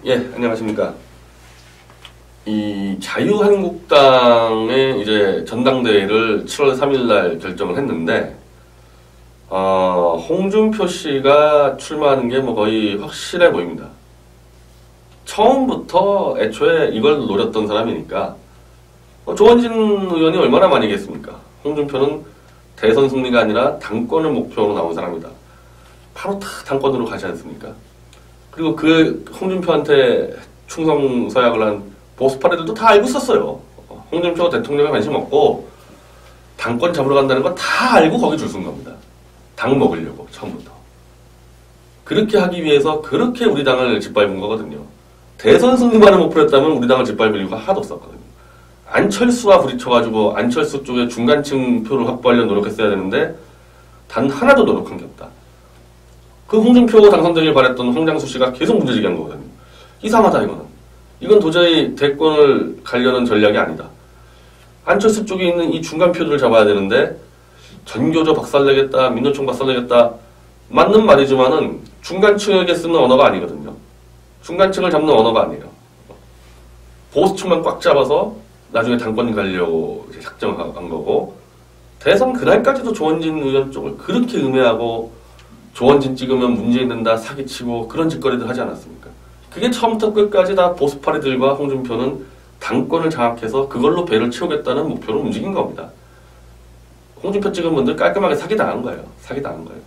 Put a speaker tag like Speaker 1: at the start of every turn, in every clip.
Speaker 1: 예, 안녕하십니까. 이 자유한국당의 이제 전당대회를 7월 3일 날 결정을 했는데, 홍준표 씨가 출마하는 게 뭐 거의 확실해 보입니다. 처음부터 애초에 이걸 노렸던 사람이니까, 조원진 의원이 얼마나 많이겠습니까? 홍준표는 대선 승리가 아니라 당권을 목표로 나온 사람이다. 바로 다 당권으로 가지 않습니까? 그리고 그 홍준표한테 충성 서약을 한 보수파리들도 다 알고 있었어요. 홍준표가 대통령에 관심 없고 당권 잡으러 간다는 거 다 알고 거기 줄 쓴 겁니다. 당 먹으려고 처음부터. 그렇게 하기 위해서 그렇게 우리 당을 짓밟은 거거든요. 대선 승리만을 목표로 했다면 우리 당을 짓밟을 이유가 하나도 없었거든요. 안철수와 부딪혀가지고 안철수 쪽에 중간층 표를 확보하려고 노력했어야 되는데 단 하나도 노력한 게 없다. 그 홍준표 당선되길 바랬던 홍장수 씨가 계속 문제제기한 거거든요. 이상하다 이거는. 이건 도저히 대권을 가려는 전략이 아니다. 안철수 쪽에 있는 이 중간표들을 잡아야 되는데 전교조 박살내겠다, 민노총 박살내겠다 맞는 말이지만은 중간층에게 쓰는 언어가 아니거든요. 중간층을 잡는 언어가 아니에요. 보수층만 꽉 잡아서 나중에 당권 가려고 작정한 거고, 대선 그날까지도 조원진 의원 쪽을 그렇게 음해하고 조원진 찍으면 문재인 된다 사기치고 그런 짓거리들 하지 않았습니까? 그게 처음부터 끝까지 다 보수파리들과 홍준표는 당권을 장악해서 그걸로 배를 채우겠다는 목표로 움직인 겁니다. 홍준표 찍은 분들 깔끔하게 사기당한 거예요. 사기당한 거예요.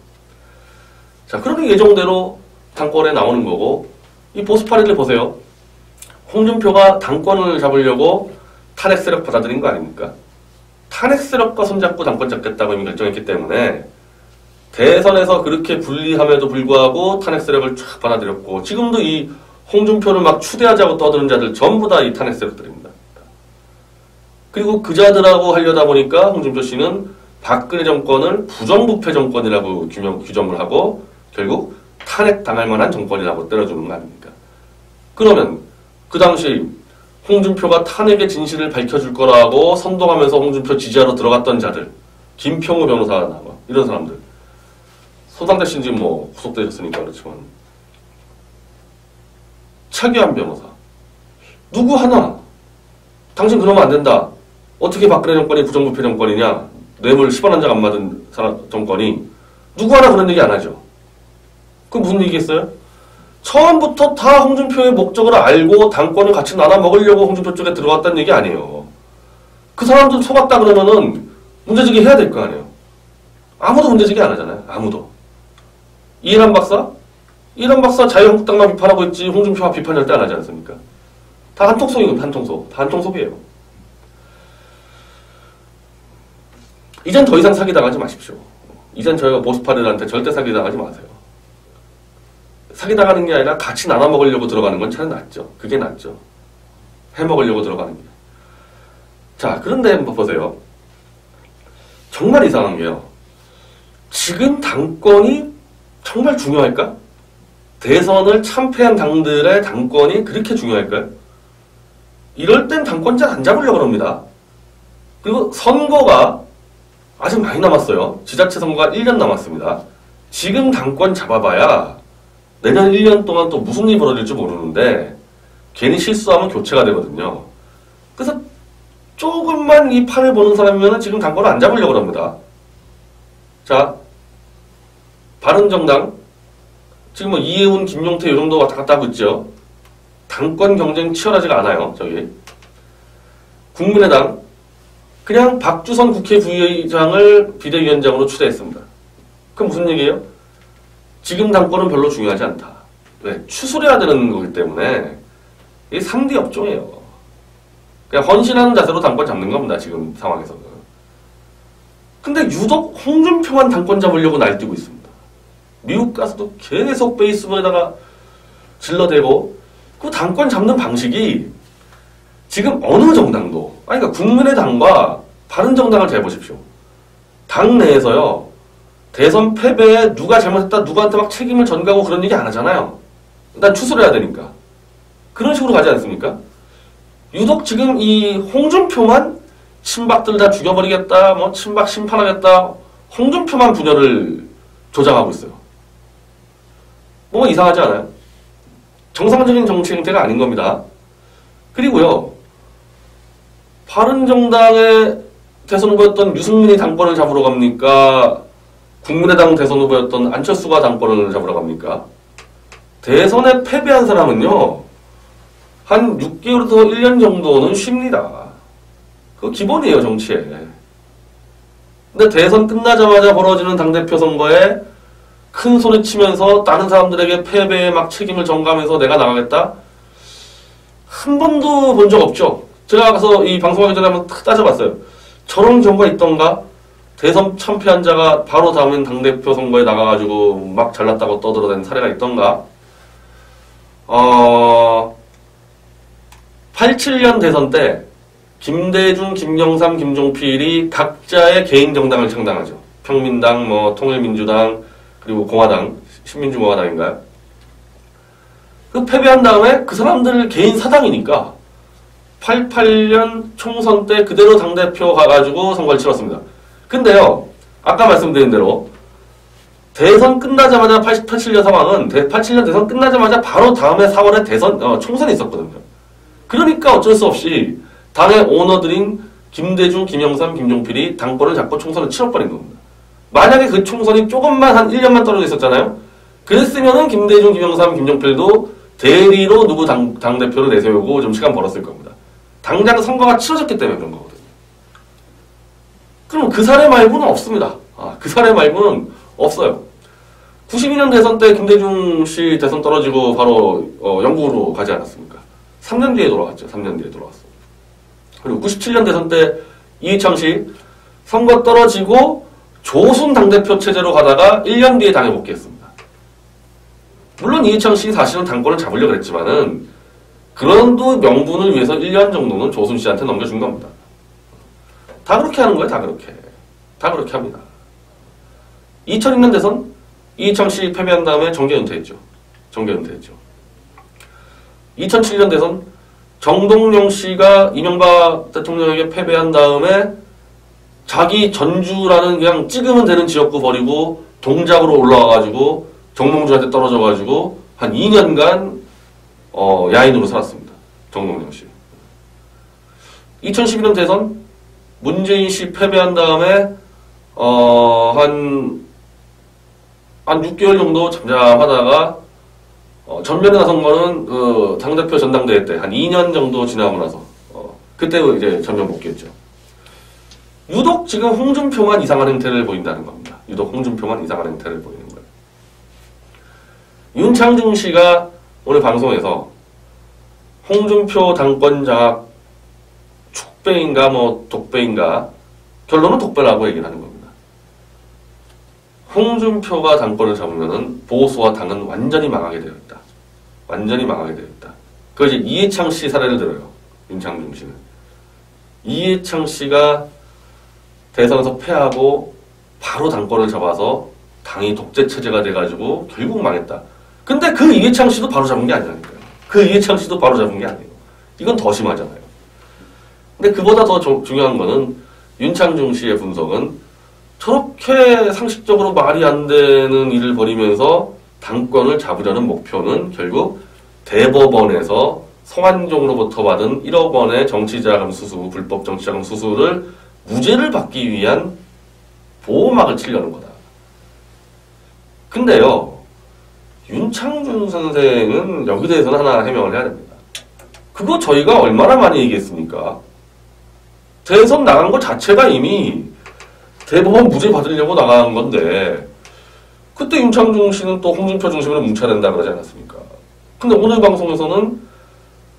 Speaker 1: 자, 그러면 예정대로 당권에 나오는 거고, 이 보수파리들 보세요. 홍준표가 당권을 잡으려고 탄핵 세력 받아들인 거 아닙니까? 탄핵 세력과 손잡고 당권 잡겠다고 이미 결정했기 때문에 대선에서 그렇게 불리함에도 불구하고 탄핵 세력을 쫙 받아들였고, 지금도 이 홍준표를 막 추대하자고 떠드는 자들 전부 다 이 탄핵 세력들입니다. 그리고 그 자들하고 하려다 보니까 홍준표 씨는 박근혜 정권을 부정부패 정권이라고 규정을 하고 결국 탄핵 당할 만한 정권이라고 때려주는 거 아닙니까? 그러면 그 당시 홍준표가 탄핵의 진실을 밝혀줄 거라고 선동하면서 홍준표 지지하러 들어갔던 자들, 김평우 변호사나 이런 사람들, 소상대 씨는 지금 뭐 구속되셨으니까 그렇지만, 차기환 변호사, 누구 하나 당신 그러면 안 된다. 어떻게 박근혜 정권이 부정부패 정권이냐, 뇌물 10원 한 장 안 맞은 정권이, 누구 하나 그런 얘기 안 하죠. 그 무슨 얘기겠어요? 처음부터 다 홍준표의 목적을 알고 당권을 같이 나눠 먹으려고 홍준표 쪽에 들어갔다는 얘기 아니에요. 그 사람들 속았다 그러면은 문제제기 해야 될 거 아니에요. 아무도 문제제기 안 하잖아요. 아무도. 이해란 박사? 이해란 박사 자유한국당만 비판하고 있지 홍준표가 비판 절대 안 하지 않습니까? 다 한통속이거든요. 한통속. 다 한통속이에요. 이젠 더 이상 사기당하지 마십시오. 이젠 저희가 보수파들한테 절대 사기당하지 마세요. 사기당하는 게 아니라 같이 나눠 먹으려고 들어가는 건 참 낫죠. 그게 낫죠. 해먹으려고 들어가는 게. 자, 그런데 한번 보세요. 정말 이상한 게요. 지금 당권이 정말 중요할까? 대선을 참패한 당들의 당권이 그렇게 중요할까요? 이럴 땐 당권 잘 안 잡으려고 합니다. 그리고 선거가 아직 많이 남았어요. 지자체 선거가 1년 남았습니다. 지금 당권 잡아봐야 내년 1년 동안 또 무슨 일이 벌어질지 모르는데 괜히 실수하면 교체가 되거든요. 그래서 조금만 이 판을 보는 사람이면 지금 당권을 안 잡으려고 합니다. 자, 바른정당 지금 뭐 이해운, 김용태 이 정도 왔다 갔다 하고 있죠. 당권 경쟁 치열하지가 않아요. 저기 국민의당 그냥 박주선 국회 부의장을 비대위원장으로 추대했습니다. 그럼 무슨 얘기예요? 지금 당권은 별로 중요하지 않다. 왜? 추스려야 되는 거기 때문에 이게 3D 업종이에요. 그냥 헌신하는 자세로 당권 잡는 겁니다. 지금 상황에서는. 근데 유독 홍준표만 당권 잡으려고 날뛰고 있습니다. 미국 가서도 계속 페이스북에다가 질러대고, 그 당권 잡는 방식이 지금 어느 정당도, 아니 그러니까 국민의당과 바른정당을 잘 보십시오. 당 내에서요, 대선 패배에 누가 잘못했다, 누구한테 막 책임을 전가하고 그런 얘기 안 하잖아요. 일단 추스려야 되니까. 그런 식으로 가지 않습니까? 유독 지금 이 홍준표만 친박들 다 죽여버리겠다, 뭐 친박 심판하겠다, 홍준표만 분열을 조장하고 있어요. 뭔가 이상하지 않아요? 정상적인 정치 행태가 아닌 겁니다. 그리고요, 바른정당의 대선 후보였던 유승민이 당권을 잡으러 갑니까? 국민의당 대선 후보였던 안철수가 당권을 잡으러 갑니까? 대선에 패배한 사람은요, 한 6개월에서 1년 정도는 쉽니다. 그거 기본이에요, 정치에. 근데 대선 끝나자마자 벌어지는 당대표 선거에 큰 소리 치면서 다른 사람들에게 패배에 막 책임을 전가하면서 내가 나가겠다? 한 번도 본 적 없죠. 제가 가서 이 방송하기 전에 한번 탁 따져봤어요. 저런 경우가 있던가? 대선 참패한 자가 바로 다음엔 당대표 선거에 나가가지고 막 잘났다고 떠들어댄 사례가 있던가? 87년 대선 때 김대중, 김영삼, 김종필이 각자의 개인 정당을 창당하죠. 평민당, 통일민주당, 그리고 공화당, 신민주공화당인가요? 그 패배한 다음에 그 사람들 개인 사당이니까 88년 총선 때 그대로 당대표 가가지고 선거를 치렀습니다. 근데요, 아까 말씀드린 대로 대선 끝나자마자 87년 상황은 87년 대선 끝나자마자 바로 다음에 4월에 총선이 있었거든요. 그러니까 어쩔 수 없이 당의 오너들인 김대중, 김영삼, 김종필이 당권을 잡고 총선을 치러버린 겁니다. 만약에 그 총선이 조금만 한 1년만 떨어져 있었잖아요. 그랬으면은 김대중, 김영삼, 김종필도 대리로 누구 당대표를 내세우고 좀 시간 벌었을 겁니다. 당장 선거가 치러졌기 때문에 그런 거거든요. 그럼 그 사례 말고는 없습니다. 그 사례 말고는 없어요. 92년 대선 때 김대중 씨 대선 떨어지고 바로 영국으로 가지 않았습니까? 3년 뒤에 돌아왔죠. 3년 뒤에 돌아왔어요. 그리고 97년 대선 때 이해창 씨 선거 떨어지고 조순 당대표 체제로 가다가 1년 뒤에 당에 복귀했습니다. 물론 이해창 씨 사실은 당권을 잡으려고 했지만은 그런도 명분을 위해서 1년 정도는 조순 씨한테 넘겨준 겁니다. 다 그렇게 하는 거예요. 다 그렇게. 다 그렇게 합니다. 2002년 대선 이해창 씨 패배한 다음에 정계 은퇴했죠. 정계 은퇴했죠. 2007년 대선 정동영 씨가 이명박 대통령에게 패배한 다음에 자기 전주라는 그냥 찍으면 되는 지역구 버리고 동작으로 올라와가지고 정몽주한테 떨어져가지고 한 2년간 야인으로 살았습니다. 정동영 씨. 2012년 대선 문재인 씨 패배한 다음에 한 6개월 정도 잠잠하다가 전면에 나선 거는 당대표 전당대회 때 한 2년 정도 지나고 나서 그때 이제 전면 복귀했죠. 유독 지금 홍준표만 이상한 행태를 보인다는 겁니다. 유독 홍준표만 이상한 행태를 보이는 거예요. 윤창중 씨가 오늘 방송에서 홍준표 당권 장악 축배인가 독배인가 결론은 독배라고 얘기를 하는 겁니다. 홍준표가 당권을 잡으면은 보수와 당은 완전히 망하게 되어 있다. 완전히 망하게 되어 있다. 그 이제 이해창 씨 사례를 들어요. 윤창중 씨는. 이해창 씨가 대선에서 패하고 바로 당권을 잡아서 당이 독재 체제가 돼가지고 결국 망했다. 근데 그 이해창 씨도 바로 잡은 게 아니라니까요. 그 이해창 씨도 바로 잡은 게 아니에요. 이건 더 심하잖아요. 근데 그보다 더 중요한 거는 윤창중 씨의 분석은 저렇게 상식적으로 말이 안 되는 일을 벌이면서 당권을 잡으려는 목표는 결국 대법원에서 성완종으로부터 받은 1억 원의 정치자금 수수, 불법 정치자금 수수를 무죄를 받기 위한 보호막을 치려는 거다. 근데요, 윤창중 선생은 여기 대해서는 하나 해명을 해야 됩니다. 그거 저희가 얼마나 많이 얘기했습니까? 대선 나간 것 자체가 이미 대법원 무죄 받으려고 나간 건데 그때 윤창중 씨는 또 홍준표 중심으로 뭉쳐야 된다 그러지 않았습니까? 근데 오늘 방송에서는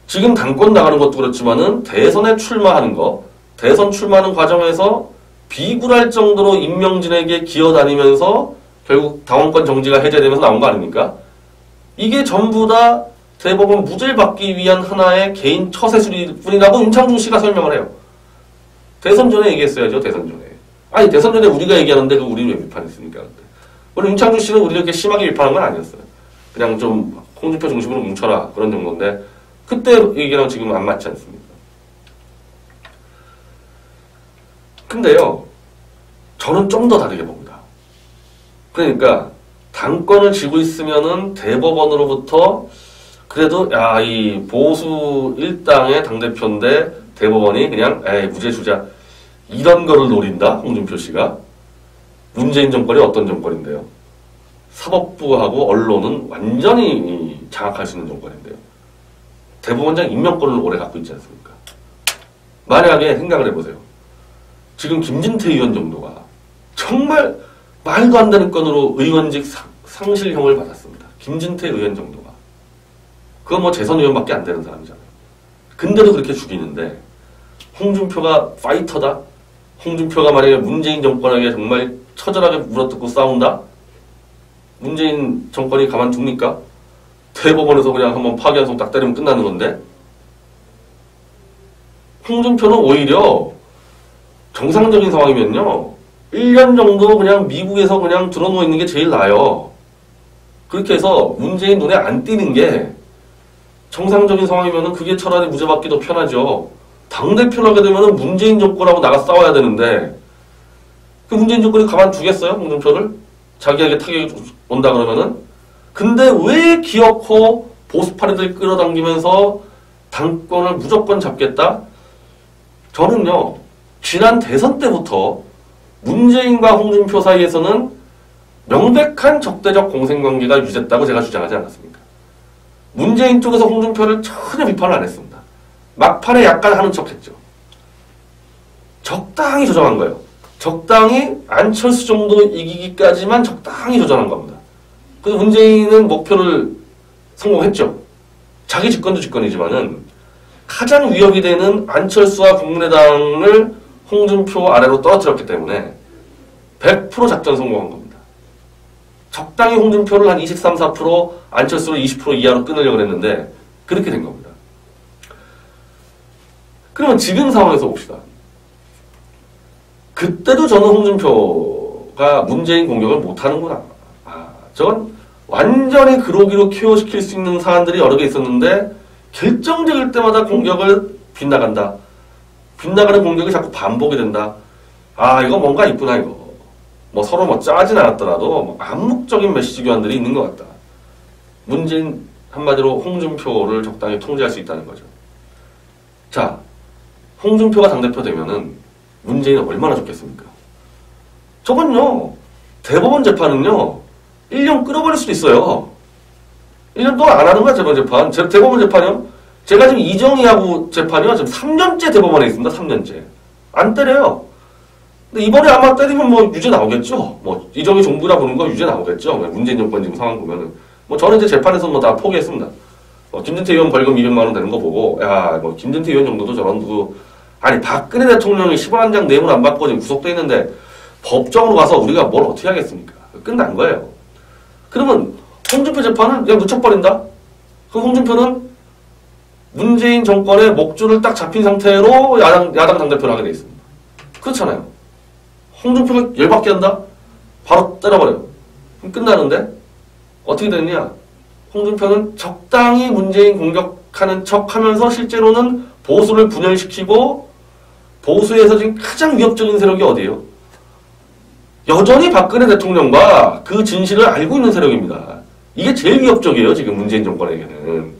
Speaker 1: 지금 당권 나가는 것도 그렇지만은 대선에 출마하는 거, 대선 출마하는 과정에서 비굴할 정도로 임명진에게 기어다니면서 결국 당원권 정지가 해제되면서 나온 거 아닙니까? 이게 전부 다 대법원 무죄를 받기 위한 하나의 개인 처세술일 뿐이라고 윤창중 씨가 설명을 해요. 대선 전에 얘기했어야죠. 대선 전에. 아니 대선 전에 우리가 얘기하는데 그 우리는 왜 비판했습니까? 우리 윤창중 씨는 우리를 이렇게 심하게 비판한 건 아니었어요. 그냥 좀 홍준표 중심으로 뭉쳐라 그런 정도인데 그때 얘기랑 지금 안 맞지 않습니까? 근데요, 저는 좀 더 다르게 봅니다. 그러니까 당권을 쥐고 있으면은 대법원으로부터 그래도 야, 이 보수 일당의 당대표인데 대법원이 그냥 에이 무죄 주자 이런 거를 노린다. 홍준표 씨가. 문재인 정권이 어떤 정권인데요. 사법부하고 언론은 완전히 장악할 수 있는 정권인데요. 대법원장 임명권을 오래 갖고 있지 않습니까? 만약에 생각을 해보세요. 지금 김진태 의원 정도가 정말 말도 안 되는 건으로 의원직 상실형을 받았습니다. 김진태 의원 정도가. 그건 뭐 재선 의원밖에 안 되는 사람이잖아요. 근데도 그렇게 죽이는데 홍준표가 파이터다? 홍준표가 만약에 문재인 정권에게 정말 처절하게 물어뜯고 싸운다? 문재인 정권이 가만둡니까? 대법원에서 그냥 한번 파기환송 딱 때리면 끝나는 건데 홍준표는 오히려 정상적인 상황이면요 1년 정도 그냥 미국에서 그냥 들어누워 있는 게 제일 나아요. 그렇게 해서 문재인 눈에 안 띄는 게 정상적인 상황이면은 그게 차라리 무죄받기 더 편하죠. 당대표를 하게 되면은 문재인 정권하고 나가 싸워야 되는데 그 문재인 정권이 가만두겠어요? 홍준표를? 자기에게 타격이 온다 그러면은? 근데 왜 기어코 보수파리들 끌어당기면서 당권을 무조건 잡겠다? 저는요, 지난 대선 때부터 문재인과 홍준표 사이에서는 명백한 적대적 공생관계가 유지됐다고 제가 주장하지 않았습니까? 문재인 쪽에서 홍준표를 전혀 비판을 안 했습니다. 막판에 약간 하는 척 했죠. 적당히 조정한 거예요. 적당히 안철수 정도 이기기까지만 적당히 조정한 겁니다. 그래서 문재인은 목표를 성공했죠. 자기 집권도 집권이지만은 가장 위협이 되는 안철수와 국민의당을 홍준표 아래로 떨어뜨렸기 때문에 100% 작전 성공한 겁니다. 적당히 홍준표를 한 23, 4%, 안철수를 20% 이하로 끊으려고 했는데 그렇게 된 겁니다. 그러면 지금 상황에서 봅시다. 그때도 저는 홍준표가 문재인 공격을 못하는구나. 저건 완전히 그러기로 케어시킬 수 있는 사안들이 여러 개 있었는데 결정적일 때마다 공격을 빗나간다. 빗나가는 공격이 자꾸 반복이 된다. 이거 뭔가 있구나 이거. 뭐 서로 뭐 짜진 않았더라도 뭐 암묵적인 메시지 교환들이 있는 것 같다. 문재인 한마디로 홍준표를 적당히 통제할 수 있다는 거죠. 자, 홍준표가 당대표 되면은 문재인은 얼마나 좋겠습니까? 저건요, 대법원 재판은요, 1년 끌어버릴 수도 있어요. 1년 동안 안 하는 거야, 대법원 재판. 대법원 재판이요? 제가 지금 이정희하고 재판이요, 지금 3년째 대법원에 있습니다, 3년째. 안 때려요. 근데 이번에 아마 때리면 뭐 유죄 나오겠죠? 뭐, 이정희 정부라 보는 거 유죄 나오겠죠? 문재인 정권 지금 상황 보면은. 뭐, 저는 이제 재판에서 뭐 다 포기했습니다. 김진태 의원 벌금 200만원 되는 거 보고, 뭐, 김진태 의원 정도도 저런 누구, 아니, 박근혜 대통령이 10원한 장 뇌물 안 받고 지금 구속돼 있는데 법정으로 가서 우리가 뭘 어떻게 하겠습니까? 끝난 거예요. 그러면 홍준표 재판을 그냥 늦춰버린다? 그럼 홍준표는 문재인 정권의 목줄을 딱 잡힌 상태로 야당 당대표를 하게 돼 있습니다. 그렇잖아요. 홍준표가 열받게 한다? 바로 때려버려요. 그럼 끝나는데? 어떻게 되느냐? 홍준표는 적당히 문재인 공격하는 척 하면서 실제로는 보수를 분열시키고 보수에서 지금 가장 위협적인 세력이 어디예요? 여전히 박근혜 대통령과 그 진실을 알고 있는 세력입니다. 이게 제일 위협적이에요, 지금 문재인 정권에게는.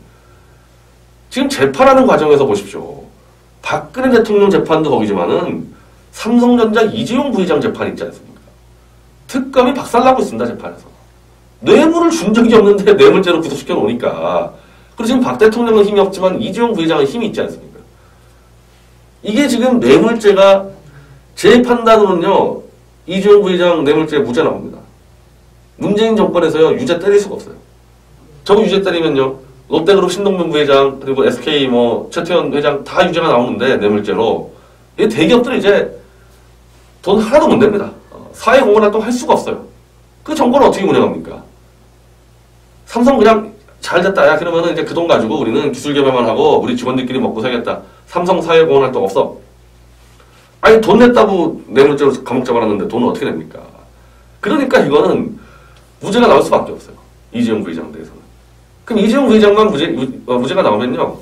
Speaker 1: 지금 재판하는 과정에서 보십시오. 박근혜 대통령 재판도 거기지만은 삼성전자 이재용 부회장 재판 있지 않습니까? 특검이 박살나고 있습니다, 재판에서. 뇌물을 준 적이 없는데 뇌물죄로 구속시켜 놓으니까. 그리고 지금 박 대통령은 힘이 없지만 이재용 부회장은 힘이 있지 않습니까? 이게 지금 뇌물죄가 제 판단으로는요. 이재용 부회장 뇌물죄 무죄 나옵니다. 문재인 정권에서요. 유죄 때릴 수가 없어요. 저거 유죄 때리면요. 롯데그룹 신동빈 부회장 그리고 SK 뭐 최태원 회장 다 유죄가 나오는데 뇌물죄로 이 대기업들은 이제 돈 하나도 못 냅니다. 사회공헌 활동 할 수가 없어요. 그 정권을 어떻게 운영합니까? 삼성 그냥 잘 됐다. 야, 그러면은 이제 그 돈 가지고 우리는 기술 개발만 하고 우리 직원들끼리 먹고 살겠다. 삼성 사회공헌 활동 없어. 아니, 돈 냈다고 뇌물죄로 감옥 잡아놨는데 돈은 어떻게 냅니까? 그러니까 이거는 무죄가 나올 수밖에 없어요. 이재용 부회장에 대해서는. 그럼 이재용 부회장만 무죄가 나오면요.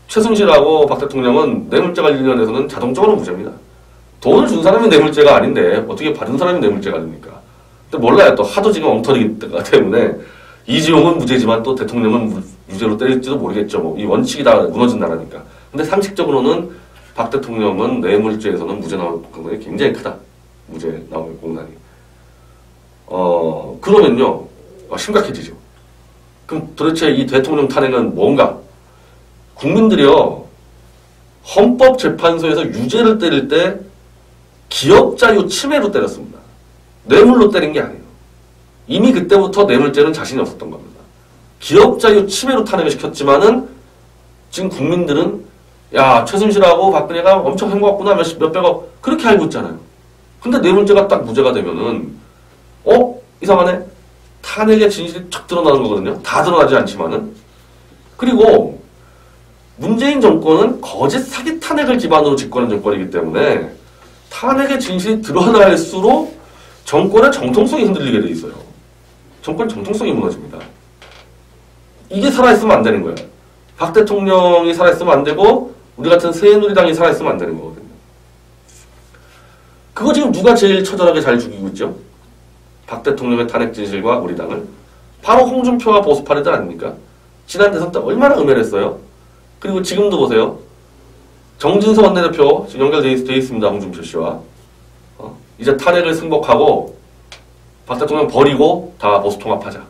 Speaker 1: 최순실하고 박 대통령은 뇌물죄 관련해서는 자동적으로 무죄입니다. 돈을 준 사람이 뇌물죄가 아닌데 어떻게 받은 사람이 뇌물죄가 됩니까? 근데 몰라요. 또 하도 지금 엉터리가 때문에 이재용은 무죄지만 또 대통령은 유죄로 때릴지도 모르겠죠. 뭐 이 원칙이 다 무너진 나라니까. 근데 상식적으로는 박 대통령은 뇌물죄에서는 무죄 나올 가능성이 굉장히 크다. 무죄 나올 공단이. 그러면요, 심각해지죠. 그럼 도대체 이 대통령 탄핵은 뭔가? 국민들이요, 헌법재판소에서 유죄를 때릴 때 기업자유 침해로 때렸습니다. 뇌물로 때린 게 아니에요. 이미 그때부터 뇌물죄는 자신이 없었던 겁니다. 기업자유 침해로 탄핵을 시켰지만은 지금 국민들은 야, 최순실하고 박근혜가 엄청 행복했구나, 몇백억 그렇게 알고 있잖아요. 근데 뇌물죄가 딱 무죄가 되면은 이상하네. 탄핵의 진실이 척 드러나는 거거든요. 다 드러나지 않지만은. 그리고 문재인 정권은 거짓 사기 탄핵을 기반으로 집권한 정권이기 때문에 탄핵의 진실이 드러날수록 정권의 정통성이 흔들리게 돼 있어요. 정권 정통성이 무너집니다. 이게 살아있으면 안 되는 거예요. 박 대통령이 살아있으면 안 되고 우리 같은 새누리당이 살아있으면 안 되는 거거든요. 그거 지금 누가 제일 처절하게 잘 죽이고 있죠? 박 대통령의 탄핵 진실과 우리 당을. 바로 홍준표와 보수파리들 아닙니까? 지난 대선 때 얼마나 음해했어요? 그리고 지금도 보세요. 정진석 원내대표 지금 연결돼 있습니다. 홍준표 씨와. 이제 탄핵을 승복하고 박 대통령 버리고 다 보수 통합하자.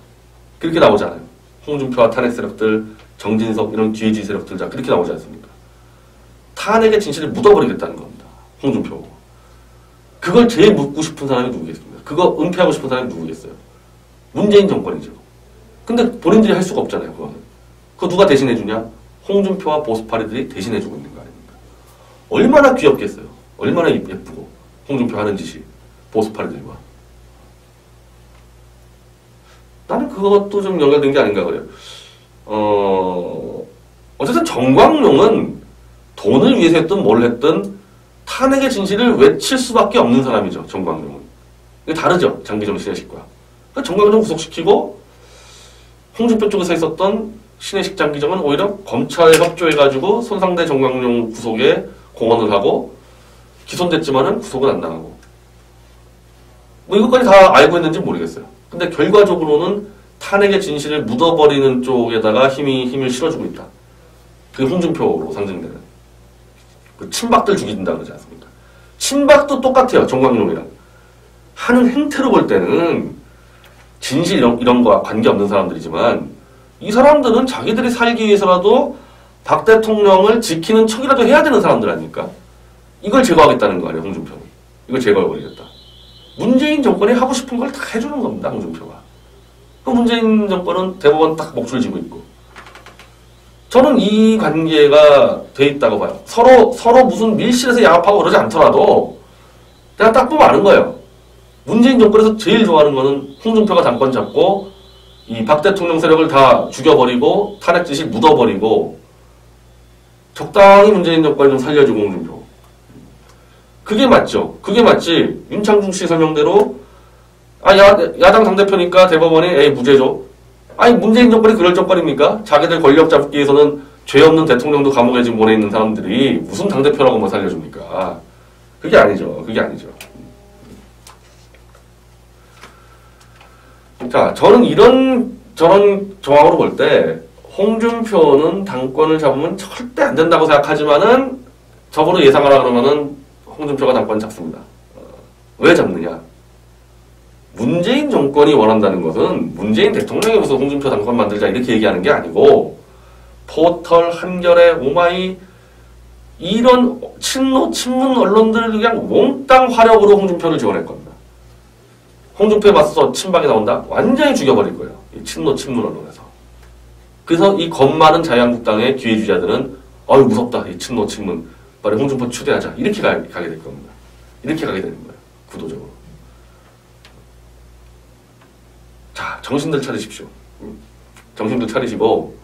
Speaker 1: 그렇게 나오잖아요. 홍준표와 탄핵 세력들, 정진석 이런 뒤에지 세력들 다 그렇게 나오지 않습니까? 탄핵의 진실을 묻어버리겠다는 겁니다. 홍준표. 그걸 제일 묻고 싶은 사람이 누구겠습니까? 그거 은폐하고 싶은 사람이 누구겠어요? 문재인 정권이죠. 근데 본인들이 할 수가 없잖아요. 그거 누가 대신해주냐? 홍준표와 보수파리들이 대신해주고 있는 거 아닙니까? 얼마나 귀엽겠어요. 얼마나 예쁘고 홍준표 하는 짓이 보수파리들과. 나는 그것도 좀 연결된 게 아닌가 그래요. 어쨌든 정광용은 돈을 위해서 했든 뭘 했든 탄핵의 진실을 외칠 수밖에 없는 사람이죠. 정광용은. 이게 다르죠. 장기정 신혜식과. 그러니까 정광용 구속시키고 홍준표 쪽에서 있었던 신혜식 장기정은 오히려 검찰에 협조해가지고 손상대 정광용 구속에 공헌을 하고 기소됐지만은 구속은 안 나가고. 뭐 이것까지 다 알고 있는지 모르겠어요. 근데 결과적으로는 탄핵의 진실을 묻어버리는 쪽에다가 힘을 실어주고 있다. 그게 홍준표로 상징되는. 그 친박들 죽인다 그러지 않습니까? 친박도 똑같아요. 정광용이랑. 하는 행태로 볼 때는 진실 이런 거와 관계없는 사람들이지만 이 사람들은 자기들이 살기 위해서라도 박 대통령을 지키는 척이라도 해야 되는 사람들 아닙니까? 이걸 제거하겠다는 거 아니에요. 홍준표는. 이걸 제거해버리겠다. 문재인 정권이 하고 싶은 걸 다 해주는 겁니다. 홍준표가. 그 문재인 정권은 대법원 딱 목줄 쥐고 있고. 저는 이 관계가 돼 있다고 봐요. 서로 무슨 밀실에서 양합하고 그러지 않더라도 내가 딱 보면 아는 거예요. 문재인 정권에서 제일 좋아하는 거는 홍준표가 당권 잡고 이 박 대통령 세력을 다 죽여버리고 탄핵 짓이 묻어버리고 적당히 문재인 정권을 좀 살려주고 홍준표. 그게 맞죠. 그게 맞지. 윤창중 씨 설명대로 야당 당대표니까 대법원이 에이 무죄죠. 아니 문재인 정권이 그럴 정권입니까? 자기들 권력 잡기 위해서는 죄 없는 대통령도 감옥에 지금 보내 있는 사람들이 무슨 당대표라고만 살려줍니까? 그게 아니죠. 그게 아니죠. 자, 저는 저런 정황으로 볼 때 홍준표는 당권을 잡으면 절대 안 된다고 생각하지만은 적어도 예상하라 그러면은 홍준표가 당권 잡습니다. 왜 잡느냐? 문재인 정권이 원한다는 것은 문재인 대통령이 무슨 홍준표 당권 만들자 이렇게 얘기하는 게 아니고 포털, 한겨레, 오마이 이런 친문 언론들 그냥 몽땅 화력으로 홍준표를 지원할 겁니다. 홍준표에 맞서서 친박이 나온다? 완전히 죽여버릴 거예요. 이 친문 언론에서. 그래서 이 겁 많은 자유한국당의 기회주자들은 아유 무섭다. 이 친문. 빨리 홍준표 추대하자. 이렇게 가게 될 겁니다. 이렇게 가게 되는 거예요. 구도적으로. 자, 정신들 차리십시오. 정신들 차리시고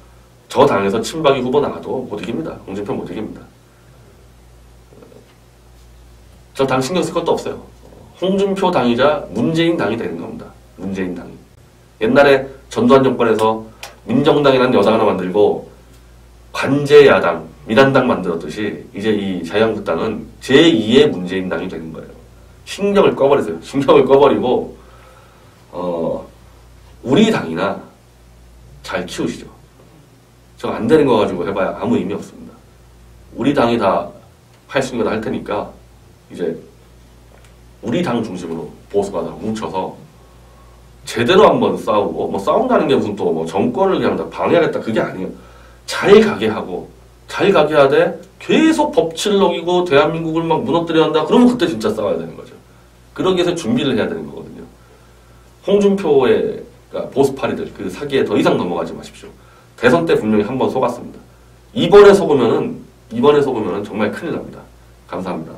Speaker 1: 저 당에서 친박이 후보 나가도 못 이깁니다. 홍준표 못 이깁니다. 저 당 신경 쓸 것도 없어요. 홍준표 당이자 문재인 당이 되는 겁니다. 문재인 당이. 옛날에 전두환 정권에서 민정당이라는 여당 하나 만들고 관제 야당, 민한당 만들었듯이 이제 이 자유한국당은 제2의 문재인 당이 되는 거예요. 신경을 꺼버리세요. 신경을 꺼버리고 우리 당이나 잘 키우시죠. 저 안 되는 거 가지고 해봐야 아무 의미 없습니다. 우리 당이 다 할 수 있는 걸 할 테니까 이제 우리 당 중심으로 보수가 다 뭉쳐서 제대로 한번 싸우고, 뭐 싸운다는 게 무슨 또 뭐 정권을 그냥 다 방해하겠다 그게 아니에요. 잘 가게 하고, 잘 가게 하되 계속 법치를 어기고 대한민국을 막 무너뜨려 한다. 그러면 그때 진짜 싸워야 되는 거죠. 그러기 위해서 준비를 해야 되는 거거든요. 홍준표의 그러니까 보수파리들 그 사기에 더 이상 넘어가지 마십시오. 대선 때 분명히 한번 속았습니다. 이번에 속으면은 정말 큰일 납니다. 감사합니다.